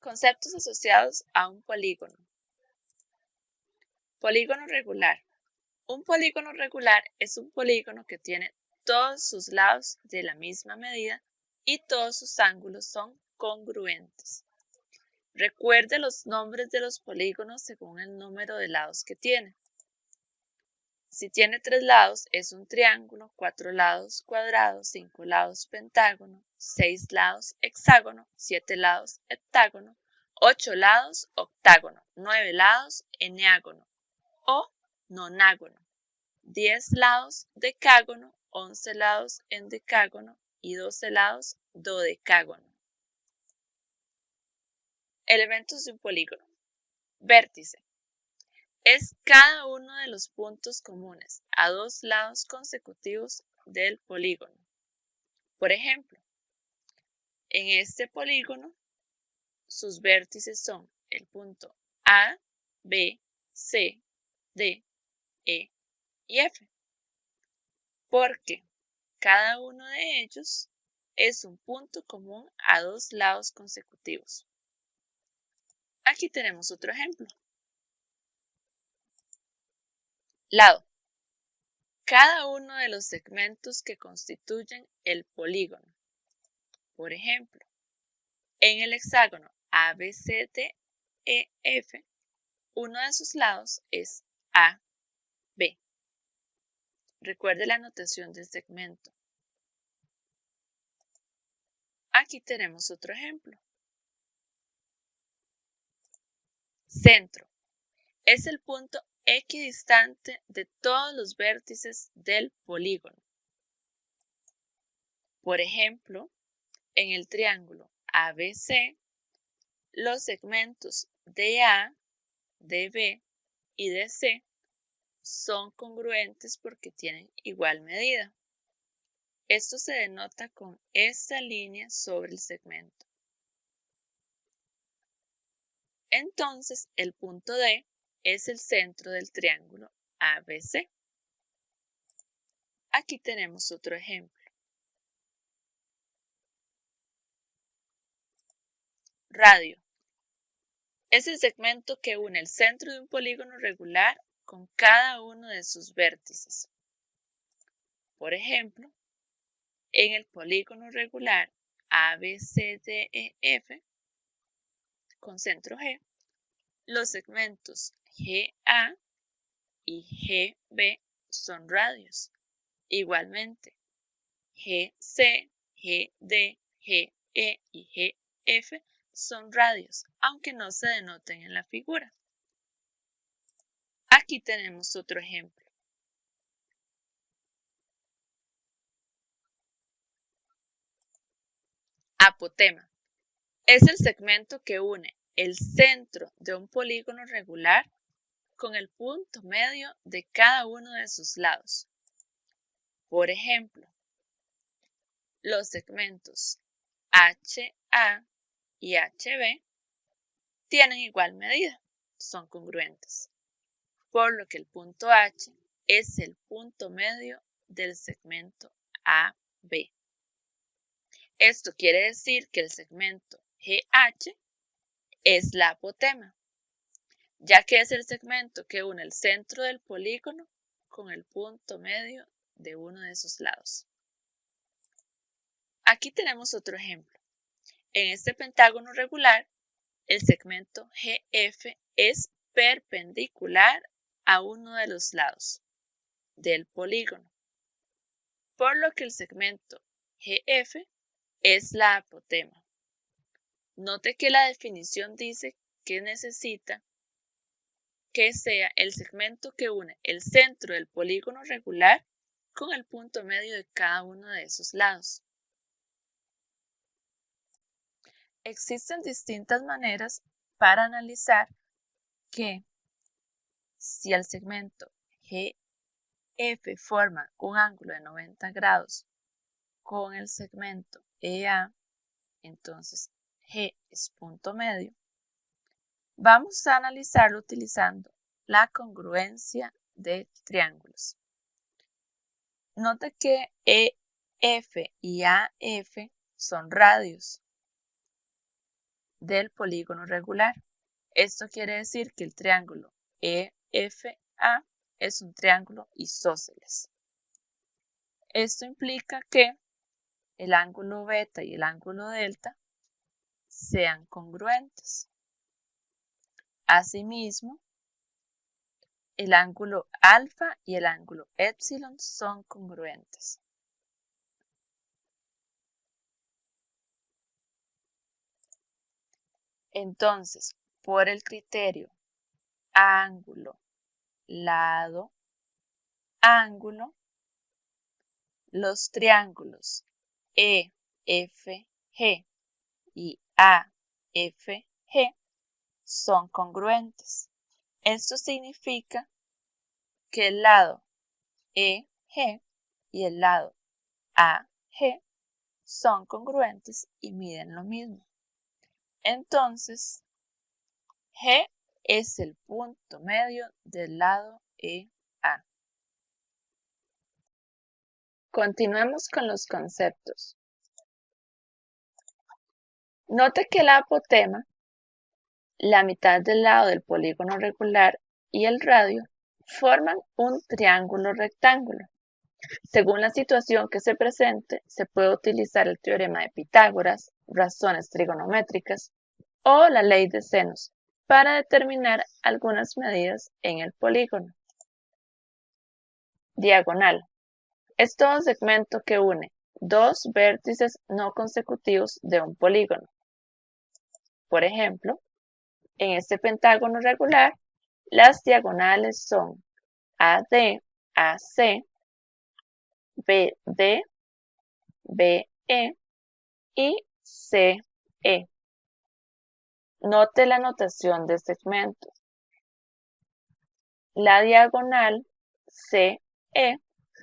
Conceptos asociados a un polígono. Polígono regular. Un polígono regular es un polígono que tiene todos sus lados de la misma medida y todos sus ángulos son congruentes. Recuerde los nombres de los polígonos según el número de lados que tiene. Si tiene 3 lados es un triángulo, 4 lados cuadrado, 5 lados pentágono, 6 lados hexágono, 7 lados heptágono, 8 lados octágono, 9 lados eneágono o nonágono, 10 lados decágono, 11 lados endecágono y 12 lados dodecágono. Elementos de un polígono. Vértice. Es cada uno de los puntos comunes a 2 lados consecutivos del polígono. Por ejemplo, en este polígono, sus vértices son el punto A, B, C, D, E y F, porque cada uno de ellos es un punto común a 2 lados consecutivos. Aquí tenemos otro ejemplo. Lado. Cada uno de los segmentos que constituyen el polígono. Por ejemplo, en el hexágono ABCDEF, uno de sus lados es AB. Recuerde la notación del segmento. Aquí tenemos otro ejemplo. Centro. Es el punto equidistante de todos los vértices del polígono. Por ejemplo, en el triángulo ABC, los segmentos DA, DB y DC son congruentes porque tienen igual medida. Esto se denota con esta línea sobre el segmento. Entonces, el punto D es el centro del triángulo ABC. Aquí tenemos otro ejemplo. Radio. Es el segmento que une el centro de un polígono regular con cada uno de sus vértices. Por ejemplo, en el polígono regular ABCDEF con centro G, los segmentos GA y GB son radios. Igualmente, GC, GD, GE y GF son radios, aunque no se denoten en la figura. Aquí tenemos otro ejemplo. Apotema. Es el segmento que une el centro de un polígono regular con el punto medio de cada uno de sus lados. Por ejemplo, los segmentos HA y HB tienen igual medida, son congruentes, por lo que el punto H es el punto medio del segmento AB. Esto quiere decir que el segmento GH es la apotema, ya que es el segmento que une el centro del polígono con el punto medio de uno de sus lados. Aquí tenemos otro ejemplo. En este pentágono regular, el segmento GF es perpendicular a uno de los lados del polígono, por lo que el segmento GF es la apotema. Note que la definición dice que necesita que sea el segmento que une el centro del polígono regular con el punto medio de cada uno de esos lados. Existen distintas maneras para analizar que si el segmento GF forma un ángulo de 90 grados con el segmento EA, entonces G es punto medio. Vamos a analizarlo utilizando la congruencia de triángulos. Note que EF y AF son radios. del polígono regular. Esto quiere decir que el triángulo EFA es un triángulo isósceles. Esto implica que el ángulo beta y el ángulo delta sean congruentes. Asimismo, el ángulo alfa y el ángulo epsilon son congruentes. Entonces, por el criterio ángulo, lado, ángulo, los triángulos EFG y AFG son congruentes. Esto significa que el lado EG y el lado AG son congruentes y miden lo mismo. Entonces, G es el punto medio del lado EA. Continuemos con los conceptos. Note que el apotema, la mitad del lado del polígono regular y el radio forman un triángulo rectángulo. Según la situación que se presente, se puede utilizar el teorema de Pitágoras, razones trigonométricas o la ley de senos para determinar algunas medidas en el polígono. Diagonal. Es todo segmento que une dos vértices no consecutivos de un polígono. Por ejemplo, en este pentágono regular, las diagonales son AD, AC, BD, BE y CE. Note la notación de segmentos. La diagonal CE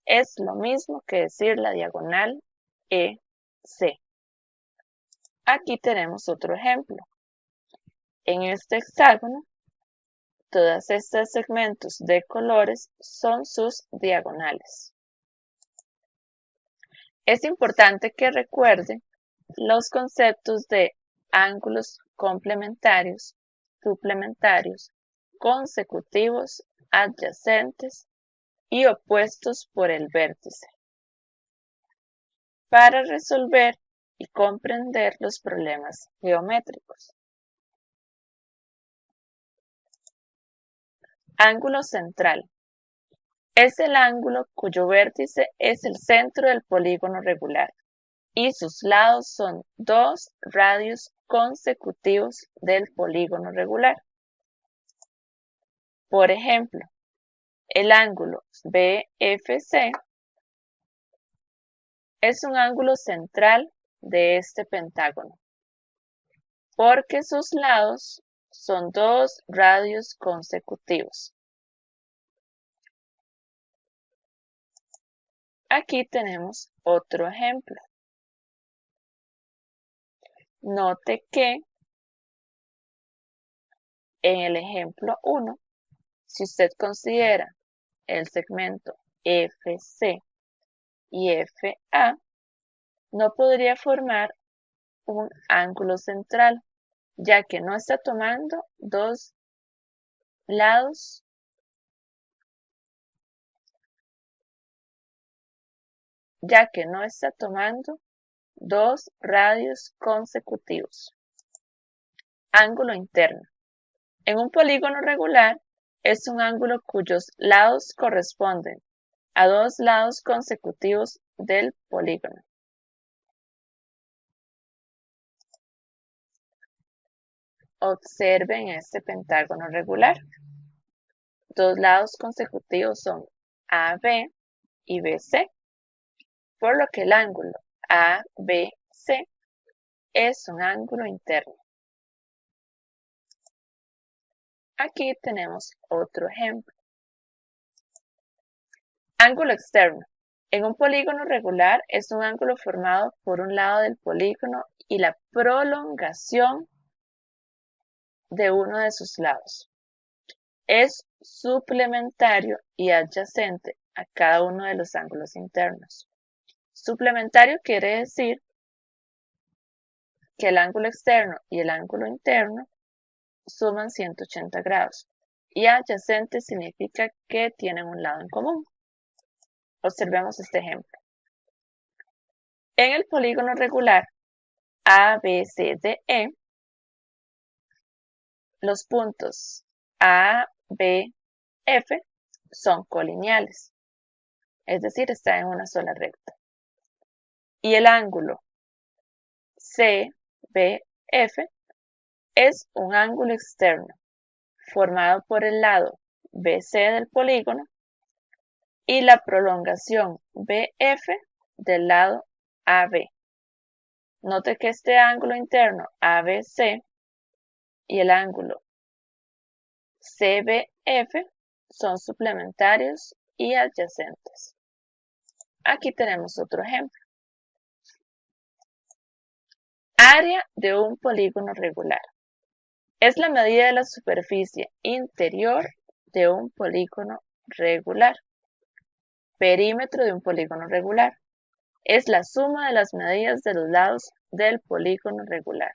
es lo mismo que decir la diagonal EC. Aquí tenemos otro ejemplo. En este hexágono, todos estos segmentos de colores son sus diagonales. Es importante que recuerde los conceptos de ángulos complementarios, suplementarios, consecutivos, adyacentes y opuestos por el vértice, para resolver y comprender los problemas geométricos. Ángulo central. Es el ángulo cuyo vértice es el centro del polígono regular y sus lados son dos radios consecutivos del polígono regular. Por ejemplo, el ángulo BFC es un ángulo central de este pentágono, porque sus lados son dos radios consecutivos. Aquí tenemos otro ejemplo. Note que en el ejemplo 1, si usted considera el segmento FC y FA, no podría formar un ángulo central, ya que no está tomando dos lados dos radios consecutivos. Ángulo interno. En un polígono regular es un ángulo cuyos lados corresponden a dos lados consecutivos del polígono. Observen este pentágono regular. Dos lados consecutivos son AB y BC, por lo que el ángulo ABC es un ángulo interno. Aquí tenemos otro ejemplo. Ángulo externo. En un polígono regular es un ángulo formado por un lado del polígono y la prolongación de uno de sus lados. Es suplementario y adyacente a cada uno de los ángulos internos. Suplementario quiere decir que el ángulo externo y el ángulo interno suman 180 grados y adyacentes significa que tienen un lado en común. Observemos este ejemplo. En el polígono regular ABCDE, los puntos A, B, F son colineales, es decir, están en una sola recta. Y el ángulo CBF es un ángulo externo formado por el lado BC del polígono y la prolongación BF del lado AB. Note que este ángulo interno ABC y el ángulo CBF son suplementarios y adyacentes. Aquí tenemos otro ejemplo. Área de un polígono regular. Es la medida de la superficie interior de un polígono regular. Perímetro de un polígono regular. Es la suma de las medidas de los lados del polígono regular.